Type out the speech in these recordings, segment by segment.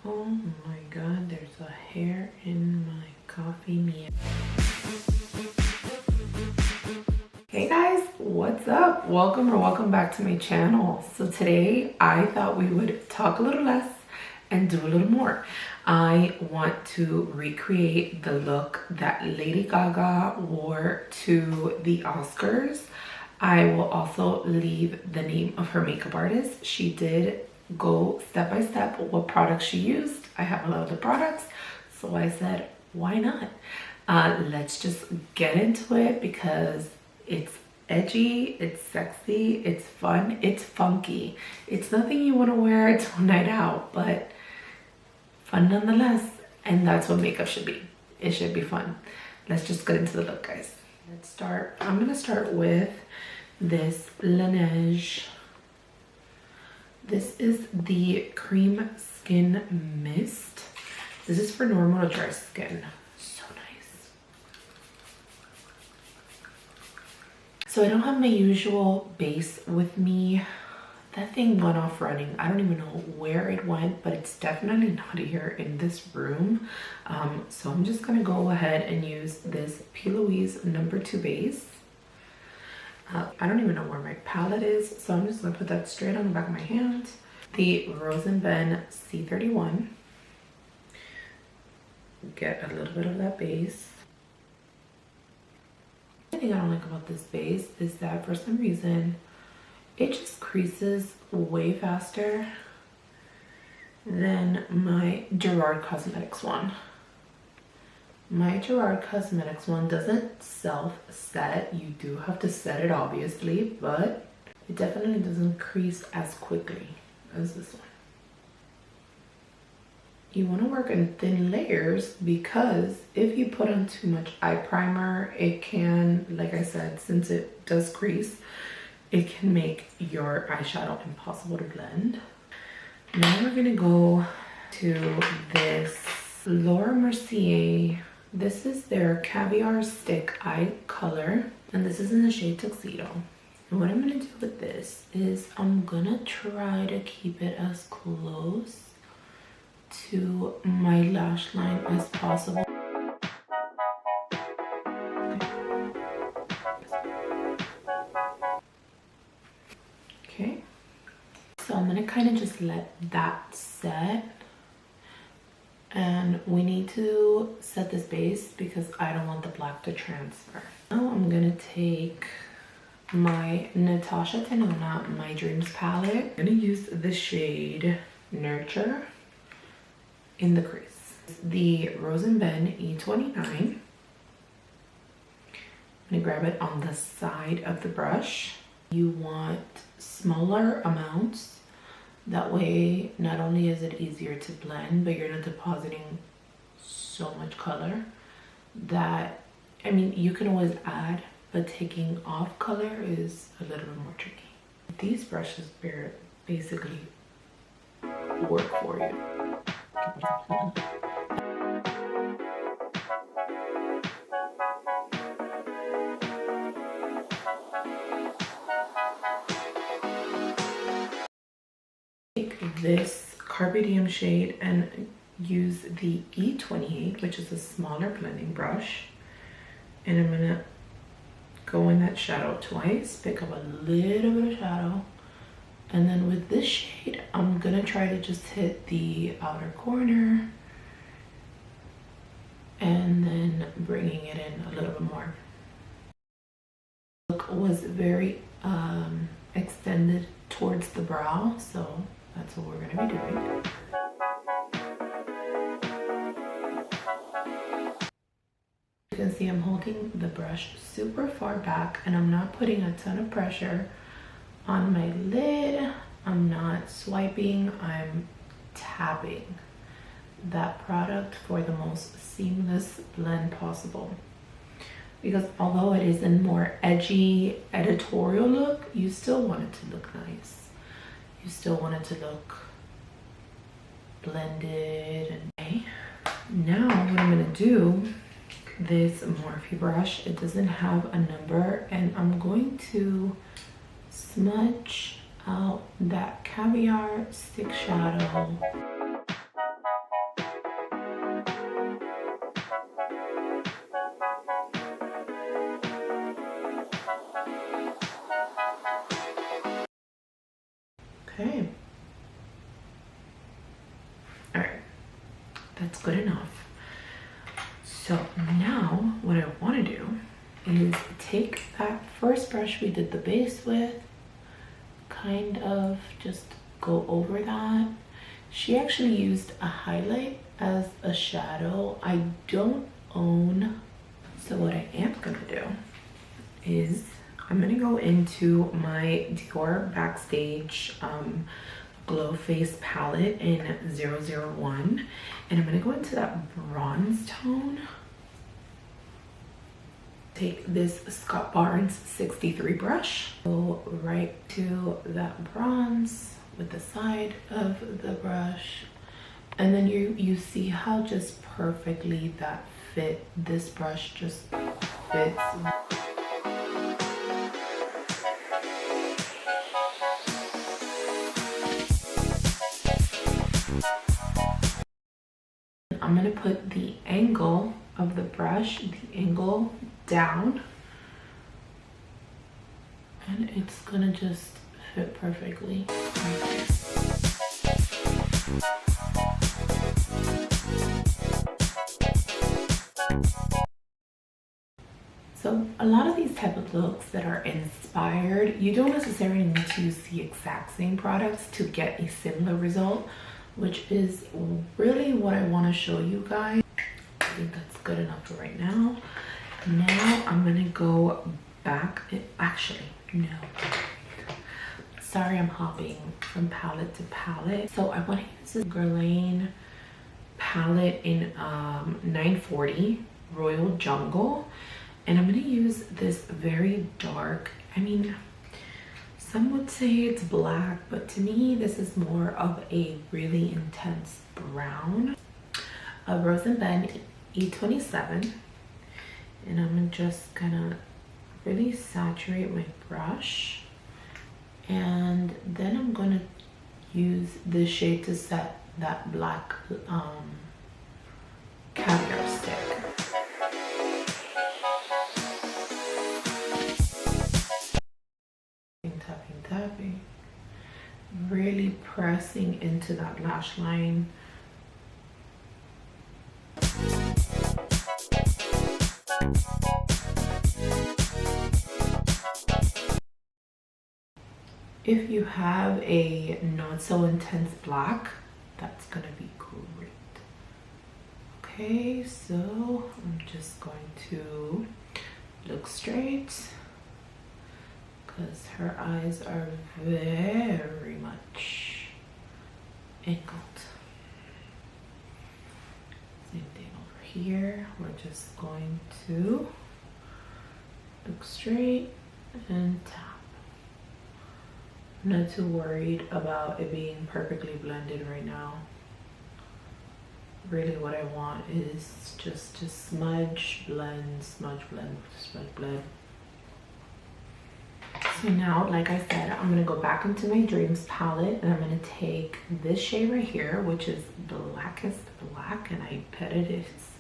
Oh my god, there's a hair in my coffee meal. Hey guys, what's up? Welcome back to my channel. So today I thought we would talk a little less and do a little more. I want to recreate the look that Lady Gaga wore to the Oscars. I will also leave the name of her makeup artist. She did go step by step what products she used. I have a lot of the products, so I said, why not? Let's just get into it because it's edgy, it's sexy, it's fun, it's funky. It's nothing you want to wear to a night out, but fun nonetheless. And that's what makeup should be. It should be fun. Let's just get into the look, guys. Let's start. I'm gonna start with this Laneige. This is the Cream Skin Mist. This is for normal to dry skin. So nice. So I don't have my usual base with me. That thing went off running. I don't even know where it went, but it's definitely not here in this room. So I'm just gonna go ahead and use this P. Louise number 2 base. I don't even know where my palette is, so I'm just gonna put that straight on the back of my hand. The Rose & Ben C31. Get a little bit of that base. The thing I don't like about this base is that for some reason, it just creases way faster than my Gerard Cosmetics one. My Gerard Cosmetics one doesn't self-set. You do have to set it obviously, but it definitely doesn't crease as quickly as this one. You want to work in thin layers because if you put on too much eye primer, it can, like I said, since it does crease, it can make your eyeshadow impossible to blend. Now we're gonna go to this Laura Mercier. This is their Caviar Stick Eye Color, and this is in the shade Tuxedo. And what I'm gonna do with this is I'm gonna try to keep it as close to my lash line as possible. Okay, so I'm gonna kind of just let that set. And we need to set this base because I don't want the black to transfer. Now I'm gonna take my Natasha Denona My Dreams palette. I'm gonna use the shade Nurture in the crease. The Rose & Ben E29. I'm gonna grab it on the side of the brush. You want smaller amounts. That way, not only is it easier to blend, but you're not depositing so much color that, I mean, you can always add, but taking off color is a little bit more tricky. These brushes basically work for you. This Carpe Diem shade and use the E28, which is a smaller blending brush, and I'm gonna go in that shadow twice, pick up a little bit of shadow, and then with this shade I'm gonna try to just hit the outer corner and then bringing it in a little bit more. The look was very extended towards the brow, so that's what we're gonna be doing. You can see I'm holding the brush super far back and I'm not putting a ton of pressure on my lid. I'm not swiping, I'm tapping that product for the most seamless blend possible. Because although it is a more edgy editorial look, you still want it to look nice. You still want it to look blended. And okay. Now what I'm gonna do, this Morphe brush, it doesn't have a number, and I'm going to smudge out that Caviar Stick Shadow Okay. All right, that's good enough. So now what I want to do is take that first brush we did the base with, kind of just go over that. She actually used a highlight as a shadow. I don't own, so what I am gonna do is I'm gonna go into my Dior Backstage Glow Face palette in 001, and I'm gonna go into that bronze tone. Take this Scott Barnes 63 brush, go right to that bronze with the side of the brush, and then you see how just perfectly that fit. This brush just fits. I'm gonna put the angle of the brush, the angle down, and it's gonna just fit perfectly. So a lot of these type of looks that are inspired, you don't necessarily need to use the exact same products to get a similar result, which is really what I want to show you guys. I think that's good enough for right now. Now I'm gonna go back. Actually, no. Sorry, I'm hopping from palette to palette. So I want to use this Guerlain palette in 940 Royal Jungle. And I'm gonna use this very dark, I mean, some would say it's black, but to me, this is more of a really intense brown. A Rose and Ben E27. And I'm just gonna really saturate my brush. And then I'm gonna use this shade to set that black caviar stick. Tapping, really pressing into that lash line. If you have a not so intense black, that's gonna be great. Okay, so I'm just going to look straight, because her eyes are very much angled. Same thing over here. We're just going to look straight and tap. I'm not too worried about it being perfectly blended right now. Really what I want is just to smudge, blend, smudge, blend, smudge, blend. So now, like I said, I'm gonna go back into my Dreams palette, and I'm gonna take this shade right here, which is Blackest Black, and I bet it is.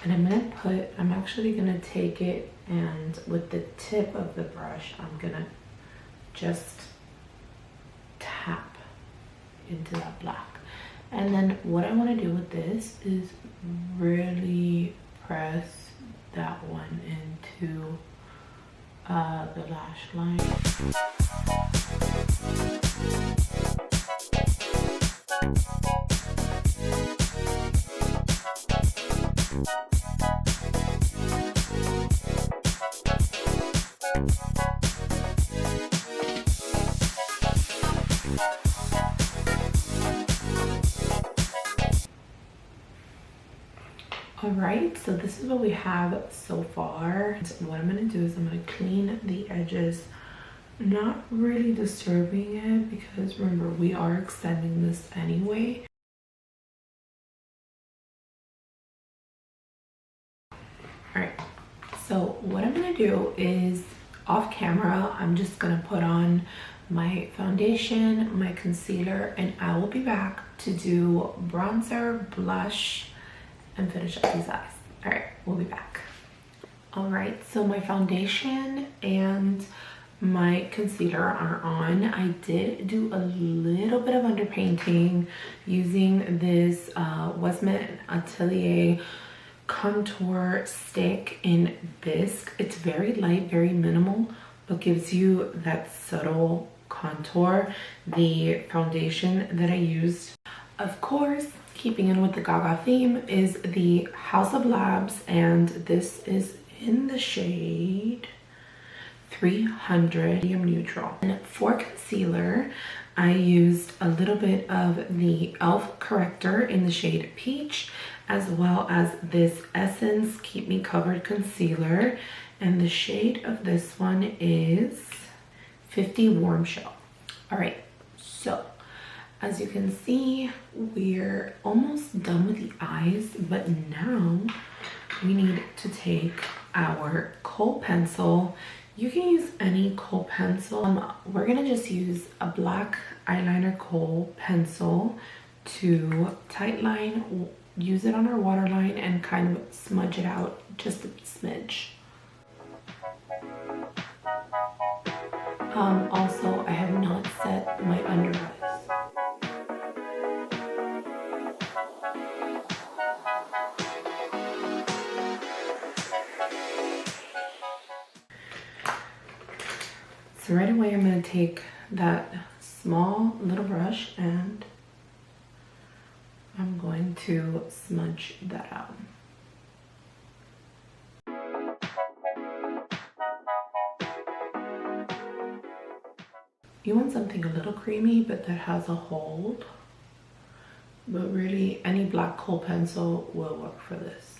And I'm actually gonna take it, and with the tip of the brush, I'm gonna just tap into that black. And then what I wanna do with this is really press that one into the lash line. All right, so this is what we have so far. So what I'm gonna do is I'm gonna clean the edges, not really disturbing it, because remember, we are extending this anyway. All right, so what I'm gonna do is off camera, I'm just gonna put on my foundation, my concealer, and I will be back to do bronzer, blush, and finish up these eyes. All right, we'll be back. All right, so my foundation and my concealer are on. I did do a little bit of underpainting using this Westman Atelier contour stick in Bisque. It's very light, very minimal, but gives you that subtle contour. The foundation that I used, of course, keeping in with the Gaga theme, is the House of Labs, and this is in the shade 300 medium neutral. And for concealer, I used a little bit of the e.l.f. corrector in the shade Peach, as well as this Essence Keep Me Covered concealer, and the shade of this one is 50 Warm Shell. All right, so as you can see, we're almost done with the eyes, but now we need to take our kohl pencil. You can use any kohl pencil. We're gonna just use a black eyeliner kohl pencil to tightline, use it on our waterline, and kind of smudge it out just a smidge. Also, I have not set my under eyes. So right away, I'm going to take that small little brush and I'm going to smudge that out. You want something a little creamy, but that has a hold. But really, any black kohl pencil will work for this.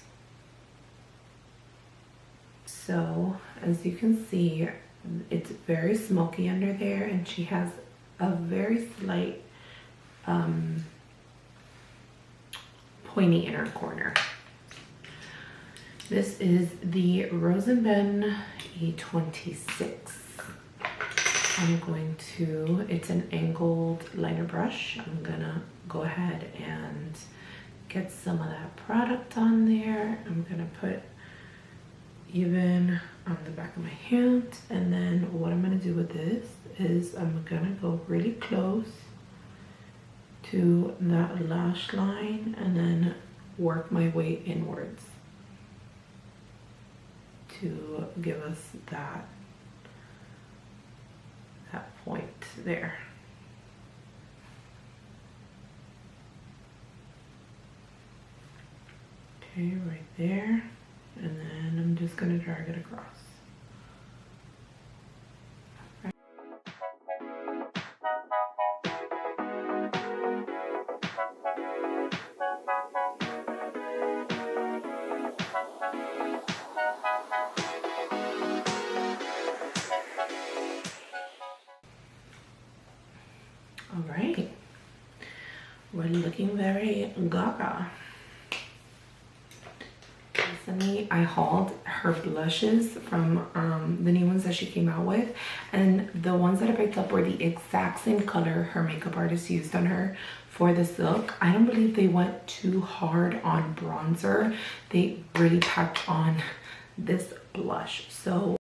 So, as you can see, it's very smoky under there, and she has a very slight pointy inner corner. This is the Rosenben E26. I'm going to, it's an angled liner brush. I'm gonna go ahead and get some of that product on there. I'm gonna put even on the back of my hand, and then what I'm gonna do with this is I'm gonna go really close to that lash line and then work my way inwards to give us that point there. Okay, right there. And then I'm just gonna drag it across. All right, we're looking very Gaga. Recently, I hauled her blushes from the new ones that she came out with, and the ones that I picked up were the exact same color her makeup artist used on her for this look. I don't believe they went too hard on bronzer. They really packed on this blush. So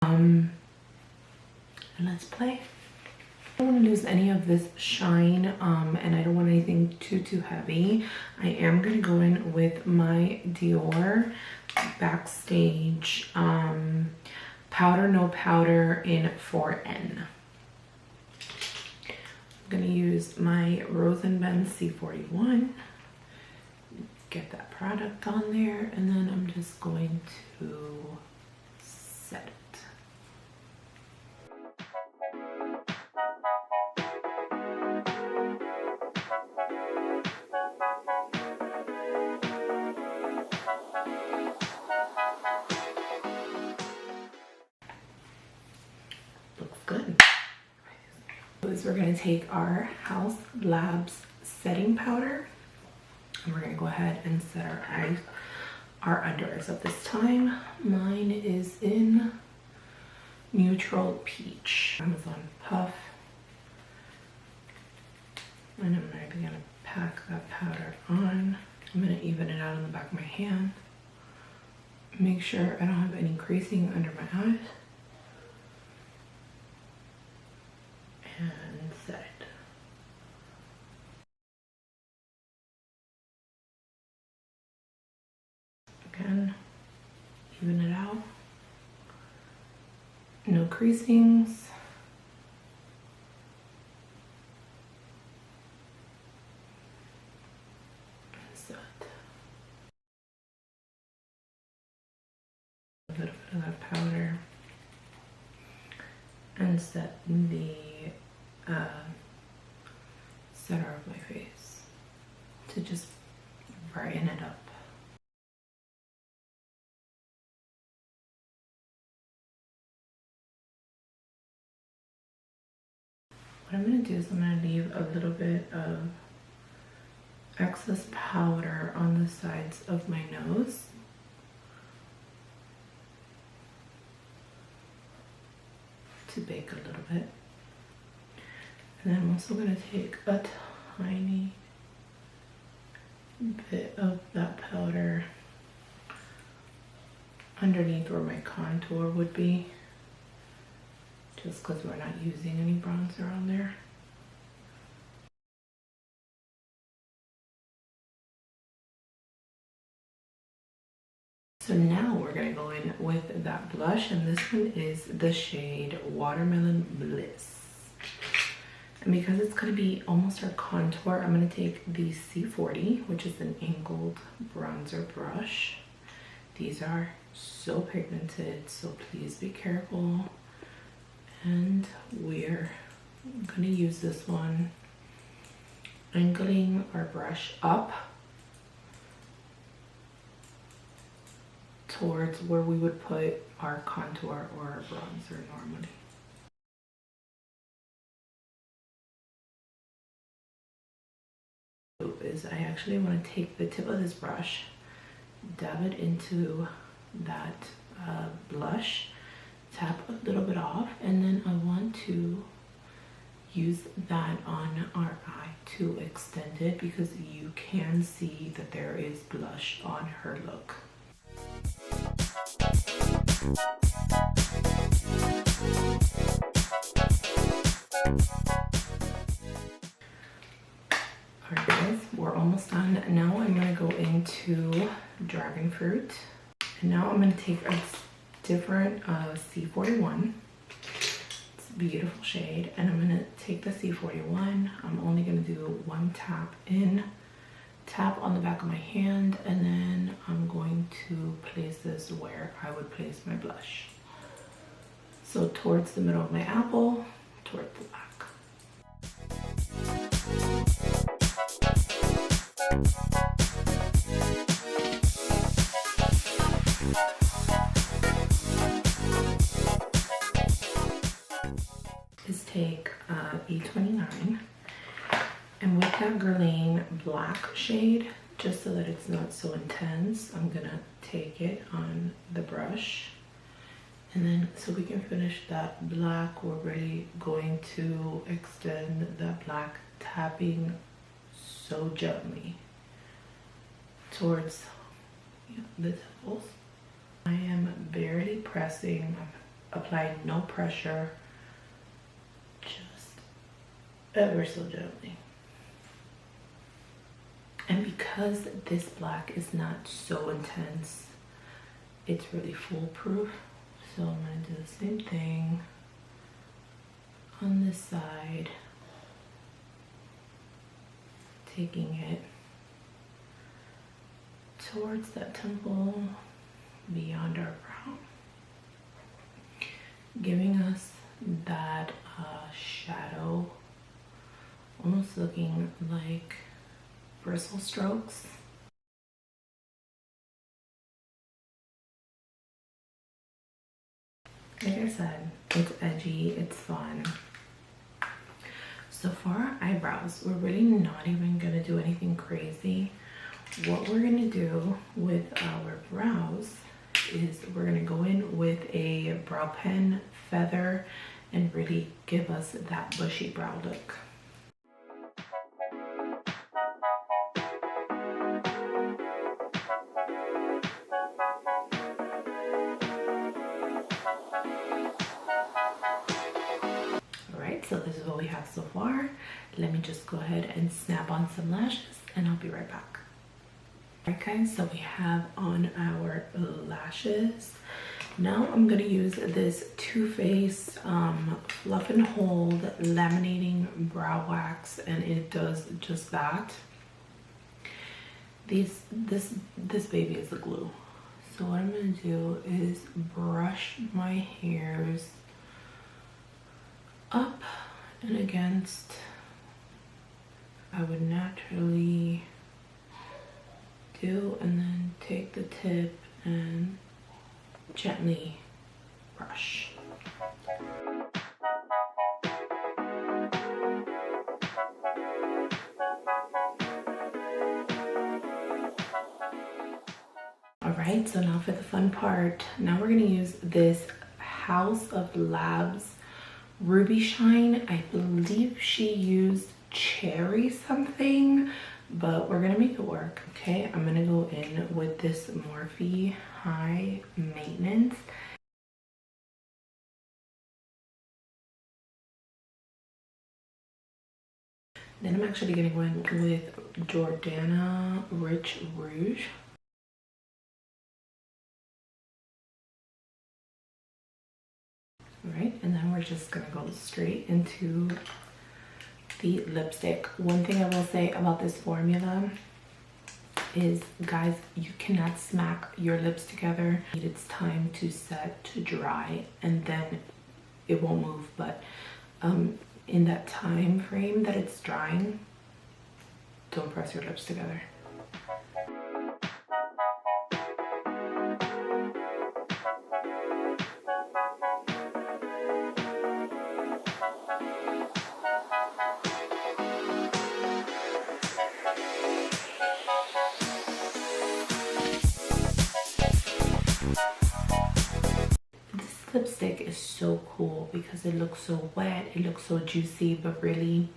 let's play. I don't want to lose any of this shine, and I don't want anything too heavy. I am going to go in with my Dior Backstage Powder No Powder in 4N. I'm going to use my Rosenben C41, get that product on there, and then I'm just going to set it. Good. We're going to take our House Labs setting powder and we're going to go ahead and set our eyes, our under eyes up this time. Mine is in Neutral Peach, Amazon Puff, and I'm maybe going to pack that powder on. I'm going to even it out on the back of my hand. Make sure I don't have any creasing under my eyes. Again, even it out. No creasings. Set a little bit of that powder and set the center of my face to just brighten it up. What I'm going to do is I'm going to leave a little bit of excess powder on the sides of my nose. To bake a little bit. And then I'm also going to take a tiny bit of that powder underneath where my contour would be, just because we're not using any bronzer on there. So now we're going to go in with that blush, and this one is the shade Watermelon Bliss. And because it's going to be almost our contour, I'm going to take the C40, which is an angled bronzer brush. These are so pigmented, so please be careful. And we're going to use this one, angling our brush up towards where we would put our contour or our bronzer normally. Is I actually want to take the tip of this brush, dab it into that blush, tap a little bit off, and then I want to use that on our eye to extend it, because you can see that there is blush on her look. Alright guys, we're almost done. Now I'm going to go into Dragon Fruit. And now I'm going to take a different C41. It's a beautiful shade. And I'm going to take the C41. I'm only going to do one tap in, tap on the back of my hand, and then I'm going to place this where I would place my blush. So towards the middle of my apple, towards the back. Is take E29, and with that Guerlain black shade, just so that it's not so intense, I'm gonna take it on the brush, and then so we can finish that black, we're really going to extend that black, tapping so gently towards the temples. I am barely pressing, applying no pressure, just ever so gently. And because this black is not so intense, it's really foolproof. So I'm going to do the same thing on this side, taking it towards that temple beyond our brow, giving us that shadow, almost looking like bristle strokes. Like I said, it's edgy, it's fun. So for our eyebrows, we're really not even gonna do anything crazy. What we're gonna do with our brows is we're gonna go in with a brow pen feather and really give us that bushy brow look. Alright, so this is what we have so far. Let me just go ahead and snap on some lashes and I'll be right back. Alright guys, so we have on our lashes. Now I'm gonna use this Too Faced Fluff and Hold Laminating Brow Wax, and it does just that. This baby is the glue. So what I'm gonna do is brush my hairs up and against I would naturally do, and then take the tip and gently brush. All right, so now for the fun part. Now we're gonna use this House of Labs Ruby Shine. I believe she used cherry something, but we're gonna make it work. Okay, I'm gonna go in with this Morphe High Maintenance. Then I'm actually gonna go in with Jordana Rich Rouge. All right, and then we're just gonna go straight into the lipstick. One thing I will say about this formula is, guys, you cannot smack your lips together. It's time to set to dry, and then it won't move. But in that time frame that it's drying, don't press your lips together. Lipstick is so cool because it looks so wet, it looks so juicy, but really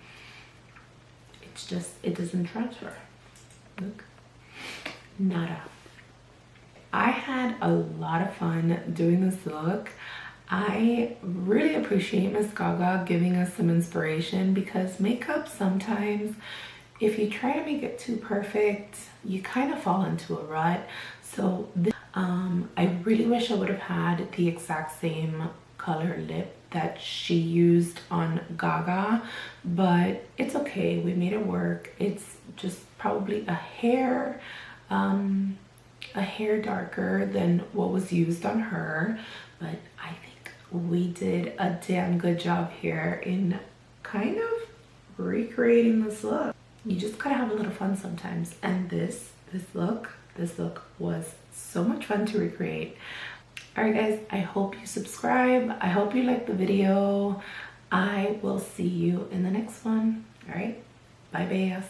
it's just, it doesn't transfer. Look, nada. I had a lot of fun doing this look. I really appreciate Miss Gaga giving us some inspiration, because makeup sometimes, if you try to make it too perfect, you kind of fall into a rut. So this, I really wish I would have had the exact same color lip that she used on Gaga, but it's okay, we made it work. It's just probably a hair darker than what was used on her, but I think we did a damn good job here in kind of recreating this look. You just gotta have a little fun sometimes, and this look was so much fun to recreate. All right guys, I hope you subscribe, I hope you like the video. I will see you in the next one. All right, bye, Bayas.